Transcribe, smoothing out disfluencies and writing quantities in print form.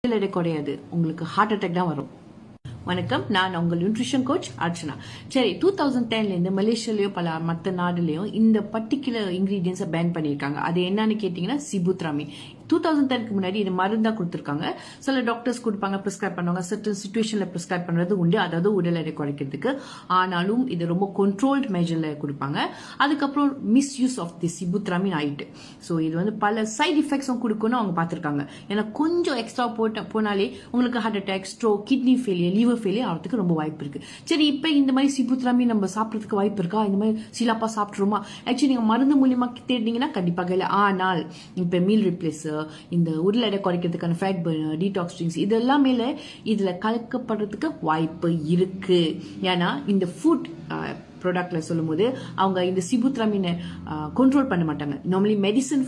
எடை குறையாது, உங்களுக்கு ஹார்ட் அட்டாக் தான் வரும். வணக்கம், நான் உங்கள் நியூட்ரிஷன் கோச் அர்ச்சனா. சரி, 2010ல இருந்து மலேசியாலயோ பல மற்ற நாடுலயும் இந்த பர்டிகுலர் இன்கிரீடியன்ஸை பேன் பண்ணிருக்காங்க. அது என்னன்னு கேட்டீங்கன்னா சிபுத்ராமின். 2010க்கு முன்னாடி இது மருந்தா கொடுத்துருக்காங்க. சில டாக்டர்ஸ் கொடுப்பாங்க, பிரிஸ்கிரைப் பண்ணுவாங்க, சர்டன் சிச்சுவேஷன்ல பிரிஸ்கிரைப் பண்றது உண்டு, அதாவது உடல் எடை குறைக்கிறதுக்கு. ஆனாலும் இது ரொம்ப கண்ட்ரோல்ட் மெஜர்ல கொடுப்பாங்க. அதுக்கப்புறம் மிஸ்யூஸ் ஆஃப் தி சிபுத்ராமின் ஆயிட்டு. ஸோ இது வந்து பல சைட் எஃபெக்ட்ஸும் கொடுக்கும்னு அவங்க பார்த்துருக்காங்க. ஏன்னா கொஞ்சம் எக்ஸ்ட்ரா போனாலே உங்களுக்கு heart attack, stroke, kidney failure, liver failure ஆகிறதுக்கு ரொம்ப வாய்ப்பு இருக்கு. சரி, இப்போ இந்த மாதிரி சிபுத்ராமின் நம்ம சாப்பிட்றதுக்கு வாய்ப்பு இருக்கா? இந்த மாதிரி சிலாப்பா சாப்பிட்ருமா? ஆக்சுவலி நீங்க மருந்து மூலியமா தேடினீங்கன்னா கண்டிப்பாக இல்லை. ஆனால் இப்போ மீல் ரிப்ளேஸர், இந்த உடல் எடை குறைக்கிறதுக்கான ஃபேட் பர்னர், டீடாக்ஸ் ட்ரிங்க்ஸ் இது எல்லாமே இதுல கலக்கப்படுறதுக்கு வாய்ப்பு இருக்கு. ஏன்னா இந்த ஃபுட் ப்ராடக்ட்ல சொல்லும் போது அவங்க இந்த சிபுத்ராமினை கண்ட்ரோல் பண்ண மாட்டாங்க. Normally medicine